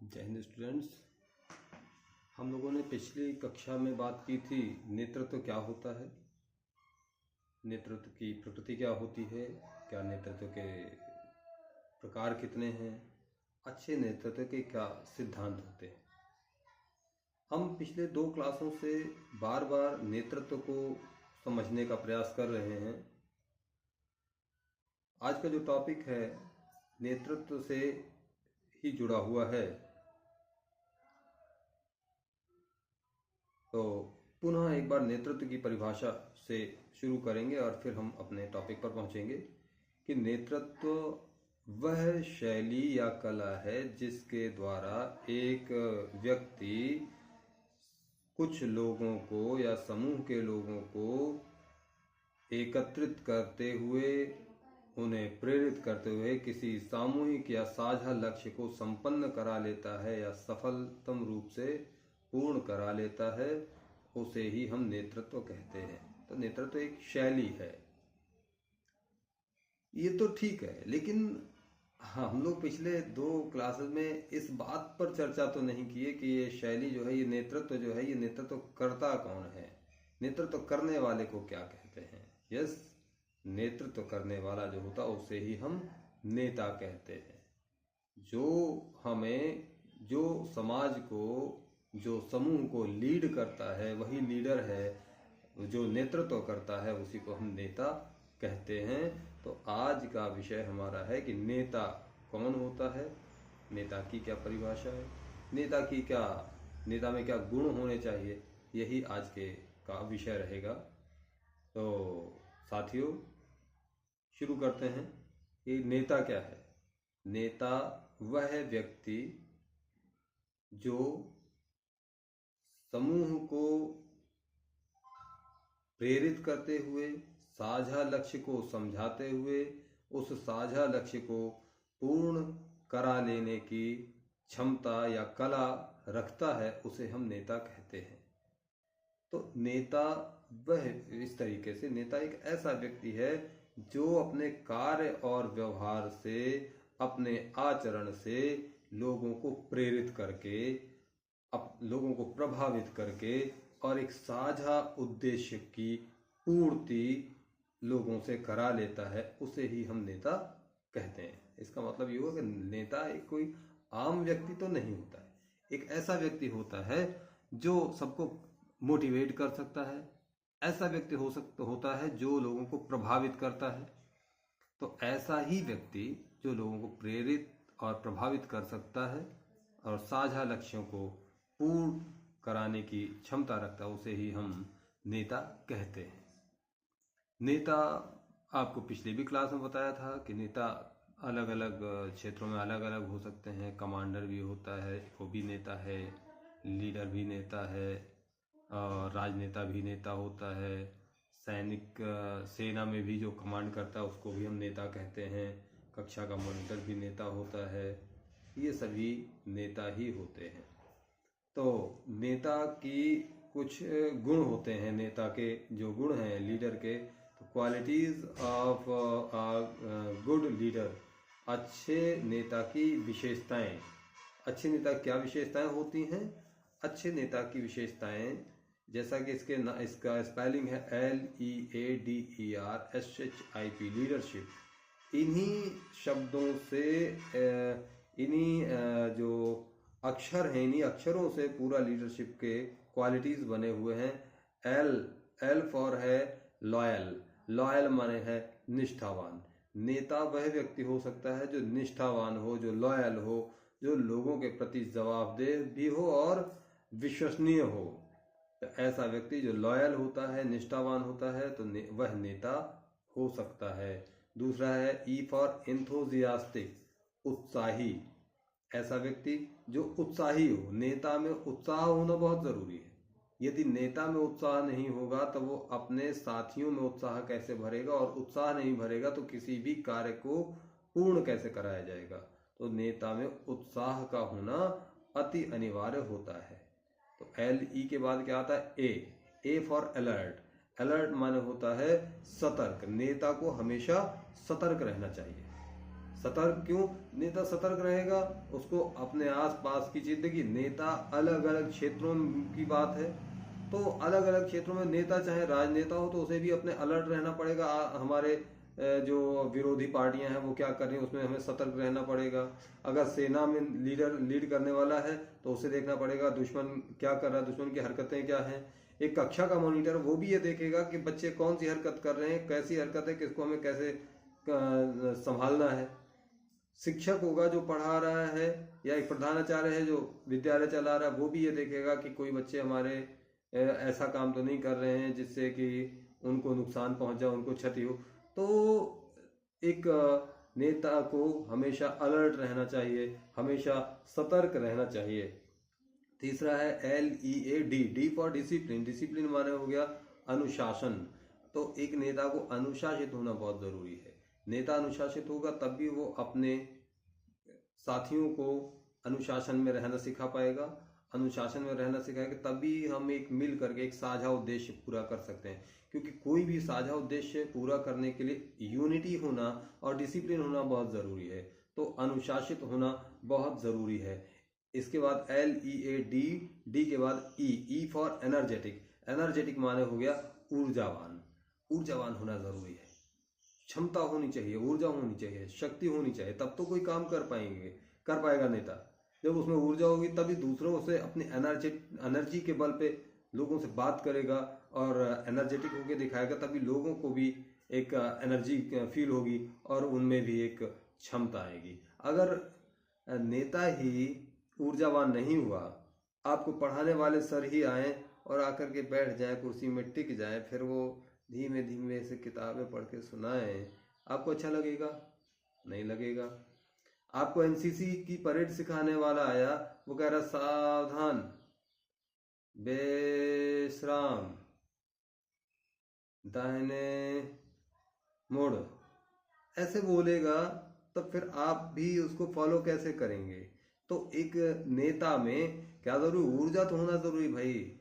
जय हिंद स्टूडेंट्स। हम लोगों ने पिछली कक्षा में बात की थी नेतृत्व क्या होता है, नेतृत्व की प्रकृति क्या होती है, क्या नेतृत्व के प्रकार कितने हैं, अच्छे नेतृत्व के क्या सिद्धांत होते हैं। हम पिछले 2 क्लासों से बार बार नेतृत्व को समझने का प्रयास कर रहे हैं। आज का जो टॉपिक है नेतृत्व से ही जुड़ा हुआ है, तो पुनः एक बार नेतृत्व की परिभाषा से शुरू करेंगे और फिर हम अपने टॉपिक पर पहुंचेंगे कि नेतृत्व वह शैली या कला है जिसके द्वारा एक व्यक्ति कुछ लोगों को या समूह के लोगों को एकत्रित करते हुए, उन्हें प्रेरित करते हुए किसी सामूहिक या साझा लक्ष्य को संपन्न करा लेता है या सफलतम रूप से पूर्ण करा लेता है, उसे ही हम नेतृत्व कहते हैं। तो नेतृत्व एक शैली है, ये तो ठीक है, लेकिन हम लोग पिछले 2 क्लासेस में इस बात पर चर्चा तो नहीं किए कि ये शैली जो है, ये नेतृत्व जो है, ये नेतृत्व करता कौन है, नेतृत्व करने वाले को क्या कहते हैं। यस, नेतृत्व करने वाला जो होता है उसे ही हम नेता कहते हैं। जो समाज को, जो समूह को लीड करता है वही लीडर है। जो नेतृत्व करता है उसी को हम नेता कहते हैं। तो आज का विषय हमारा है कि नेता कौन होता है, नेता की क्या परिभाषा है, नेता में क्या गुण होने चाहिए, यही आज के का विषय रहेगा। तो साथियों, शुरू करते हैं कि नेता क्या है। नेता वह व्यक्ति जो समूह को प्रेरित करते हुए, साझा लक्ष्य को समझाते हुए, उस साझा लक्ष्य को पूर्ण करा लेने की क्षमता या कला रखता है, उसे हम नेता कहते हैं। तो नेता वह, इस तरीके से नेता एक ऐसा व्यक्ति है जो अपने कार्य और व्यवहार से, अपने आचरण से लोगों को प्रेरित करके, लोगों को प्रभावित करके और एक साझा उद्देश्य की पूर्ति लोगों से करा लेता है, उसे ही हम नेता कहते हैं। इसका मतलब ये हुआ कि नेता एक कोई आम व्यक्ति तो नहीं होता है, एक ऐसा व्यक्ति होता है जो सबको मोटिवेट कर सकता है, ऐसा व्यक्ति होता है जो लोगों को प्रभावित करता है। तो ऐसा ही व्यक्ति जो लोगों को प्रेरित और प्रभावित कर सकता है और साझा लक्ष्यों को पूर्ण कराने की क्षमता रखता है, उसे ही हम नेता कहते हैं। नेता, आपको पिछली भी क्लास में बताया था कि नेता अलग अलग क्षेत्रों में अलग अलग हो सकते हैं। कमांडर भी होता है, वो भी नेता है, लीडर भी नेता है, और राजनेता भी नेता होता है। सेना में भी जो कमांड करता है उसको भी हम नेता कहते हैं। कक्षा का मॉनिटर भी नेता होता है। ये सभी नेता ही होते हैं। तो नेता की कुछ गुण होते हैं। नेता के जो गुण हैं लीडर के, तो क्वालिटीज ऑफ गुड लीडर, अच्छे नेता की विशेषताएं। अच्छे नेता क्या विशेषताएं होती हैं? अच्छे नेता की विशेषताएं, जैसा कि इसका स्पेलिंग है LEADERSHIP, लीडरशिप। इन्हीं शब्दों से, इन्हीं जो अक्षर हैं, इन्हीं अक्षरों से पूरा लीडरशिप के क्वालिटीज बने हुए हैं। एल फॉर है लॉयल माने है निष्ठावान। नेता वह व्यक्ति हो सकता है जो निष्ठावान हो, जो लॉयल हो, जो लोगों के प्रति जवाबदेह भी हो और विश्वसनीय हो। तो ऐसा व्यक्ति जो लॉयल होता है, निष्ठावान होता है, तो वह नेता हो सकता है। दूसरा है ई फॉर एंथुसियास्टिक, उत्साही। ऐसा व्यक्ति जो उत्साही हो। नेता में उत्साह होना बहुत जरूरी है। यदि नेता में उत्साह नहीं होगा तो वो अपने साथियों में उत्साह कैसे भरेगा, और उत्साह नहीं भरेगा तो किसी भी कार्य को पूर्ण कैसे कराया जाएगा। तो नेता में उत्साह का होना अति अनिवार्य होता है। तो LE के बाद क्या आता है? A for alert. अलर्ट माने होता है सतर्क। नेता को हमेशा सतर्क रहना चाहिए। सतर्क क्यों? नेता सतर्क रहेगा, उसको अपने आसपास की चीज, देखिए नेता अलग अलग क्षेत्रों की बात है, तो अलग अलग क्षेत्रों में नेता चाहे राजनेता हो तो उसे भी अपने अलर्ट रहना पड़ेगा। हमारे जो विरोधी पार्टियां हैं वो क्या कर रही हैं उसमें हमें सतर्क रहना पड़ेगा। अगर सेना में लीडर लीड करने वाला है तो उसे देखना पड़ेगा दुश्मन क्या कर रहा है, दुश्मन की हरकतें क्या हैं। एक कक्षा का मॉनिटर वो भी ये देखेगा कि बच्चे कौन सी हरकत कर रहे हैं, कैसी हरकत है, किसको हमें कैसे संभालना है। शिक्षक होगा जो पढ़ा रहा है, या एक प्रधानाचार्य है जो विद्यालय चला रहा है, वो भी ये देखेगा कि कोई बच्चे हमारे ऐसा काम तो नहीं कर रहे हैं जिससे कि उनको नुकसान पहुंच जाए, उनको क्षति हो। तो एक नेता को हमेशा अलर्ट रहना चाहिए, हमेशा सतर्क रहना चाहिए। तीसरा है LEAD, D for discipline. Discipline माने हो गया अनुशासन। तो एक नेता को अनुशासित होना बहुत जरूरी है। नेता अनुशासित होगा तब भी वो अपने साथियों को अनुशासन में रहना सिखा पाएगा। अनुशासन में रहना सिखाएगा तभी हम एक मिल करके एक साझा उद्देश्य पूरा कर सकते हैं, क्योंकि कोई भी साझा उद्देश्य पूरा करने के लिए यूनिटी होना और डिसिप्लिन होना बहुत जरूरी है। तो अनुशासित होना बहुत जरूरी है। इसके बाद LEAD, डी के बाद E फॉर एनर्जेटिक। एनर्जेटिक माने हो गया ऊर्जावान। ऊर्जावान होना जरूरी है, क्षमता होनी चाहिए, ऊर्जा होनी चाहिए, शक्ति होनी चाहिए, तब तो कोई काम कर पाएगा नेता। जब उसमें ऊर्जा होगी तभी दूसरों से अपनी एनर्जी के बल पे लोगों से बात करेगा और एनर्जेटिक होकर दिखाएगा, तभी लोगों को भी एक एनर्जी फील होगी और उनमें भी एक क्षमता आएगी। अगर नेता ही ऊर्जावान नहीं हुआ, आपको पढ़ाने वाले सर ही आए और आकर के बैठ जाए, कुर्सी में टिक जाए, फिर वो धीमे धीमे से किताबें पढ़ के सुनाए, आपको अच्छा लगेगा? नहीं लगेगा। आपको NCC की परेड सिखाने वाला आया, वो कह रहा सावधान, बेश्राम, दाहिने मुड़, ऐसे बोलेगा, तब फिर आप भी उसको फॉलो कैसे करेंगे? तो एक नेता में क्या जरूरी? ऊर्जा तो होना जरूरी भाई।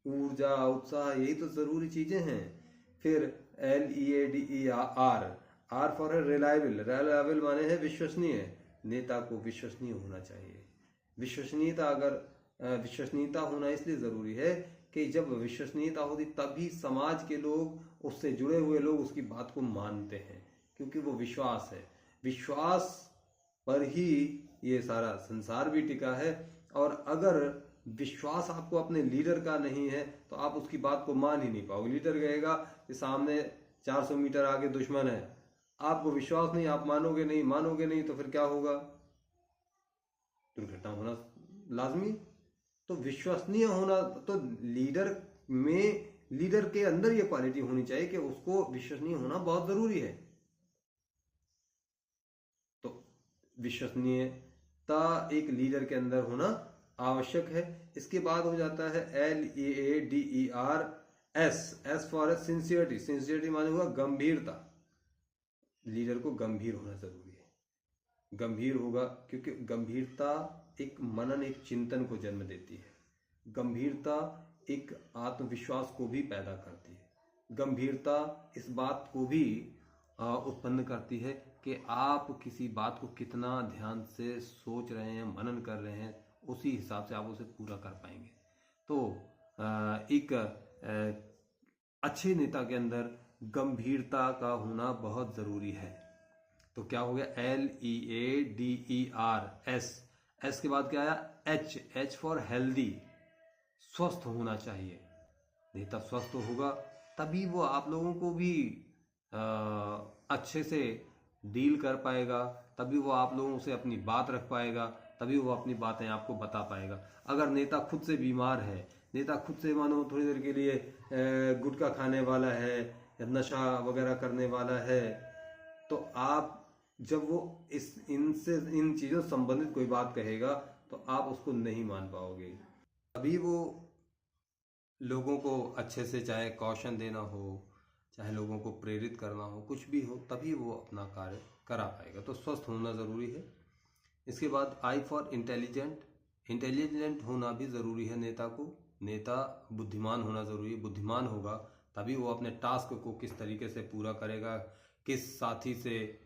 ऊर्जा, उत्साह, यही तो जरूरी चीजें हैं। फिर LEADER, R for reliable. Reliable माने है विश्वसनीय। नेता को विश्वसनीय होना चाहिए। विश्वसनीयता होना इसलिए जरूरी है कि जब विश्वसनीयता होती तभी समाज के लोग, उससे जुड़े हुए लोग उसकी बात को मानते हैं, क्योंकि वो विश्वास है। विश्वास पर ही ये सारा संसार भी टिका है। और अगर विश्वास आपको अपने लीडर का नहीं है तो आप उसकी बात को मान ही नहीं पाओगे। लीडर कहेगा कि सामने 400 मीटर आगे दुश्मन है, आपको विश्वास नहीं, आप मानोगे नहीं, तो फिर क्या होगा? दुर्घटना होना लाजमी। तो विश्वसनीय होना, तो लीडर के अंदर ये क्वालिटी होनी चाहिए कि उसको विश्वसनीय होना बहुत जरूरी है। तो विश्वसनीयता एक लीडर के अंदर होना आवश्यक है। इसके बाद हो जाता है LEADER, S for sincerity. Sincerity माने हुआ गंभीरता। लीडर को गंभीर होना जरूरी है। गंभीर होगा क्योंकि गंभीरता एक मनन, एक चिंतन को जन्म देती है। गंभीरता एक आत्मविश्वास को भी पैदा करती है। गंभीरता इस बात को भी उत्पन्न करती है कि आप किसी बात को कितना ध्यान से सोच रहे हैं, मनन कर रहे हैं, उसी हिसाब से आप उसे पूरा कर पाएंगे। तो एक अच्छे नेता के अंदर गंभीरता का होना बहुत जरूरी है। तो क्या हो गया? LEADER, एस के बाद क्या आया? H for healthy. स्वस्थ होना चाहिए। नेता स्वस्थ होगा तभी वो आप लोगों को भी अच्छे से डील कर पाएगा, तभी वो आप लोगों से अपनी बात रख पाएगा, तभी वो अपनी बातें आपको बता पाएगा। अगर नेता खुद से बीमार है, नेता खुद से मानो थोड़ी देर के लिए गुटखा खाने वाला है या नशा वगैरह करने वाला है, तो आप जब वो इन चीजों से संबंधित कोई बात कहेगा तो आप उसको नहीं मान पाओगे। अभी वो लोगों को अच्छे से, चाहे कौशन देना हो, चाहे लोगों को प्रेरित करना हो, कुछ भी हो, तभी वो अपना कार्य करा पाएगा। तो स्वस्थ होना जरूरी है। इसके बाद I फॉर इंटेलिजेंट। इंटेलिजेंट होना भी जरूरी है नेता को। नेता बुद्धिमान होना जरूरी है। बुद्धिमान होगा तभी वो अपने टास्क को किस तरीके से पूरा करेगा, किस साथी से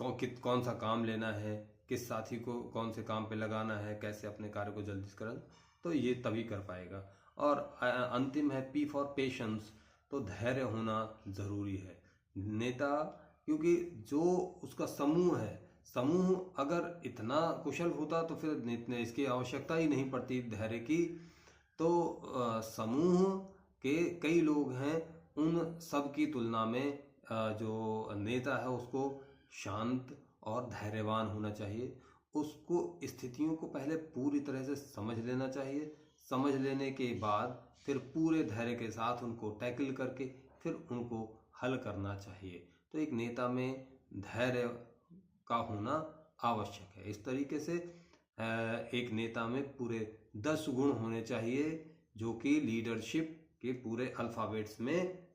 कौन सा काम लेना है, किस साथी को कौन से काम पे लगाना है, कैसे अपने कार्य को जल्दी से करना, तो ये तभी कर पाएगा। और अंतिम है पी फॉर पेशेंस, तो धैर्य होना जरूरी है। नेता, क्योंकि जो उसका समूह है, समूह अगर इतना कुशल होता तो फिर इसकी आवश्यकता ही नहीं पड़ती धैर्य की। तो समूह के कई लोग हैं, उन सब की तुलना में जो नेता है उसको शांत और धैर्यवान होना चाहिए। उसको स्थितियों को पहले पूरी तरह से समझ लेना चाहिए। समझ लेने के बाद फिर पूरे धैर्य के साथ उनको टैकल करके फिर उनको हल करना चाहिए। तो एक नेता में धैर्य का होना आवश्यक है। इस तरीके से एक नेता में पूरे 10 गुण होने चाहिए, जो कि लीडरशिप के पूरे अल्फाबेट्स में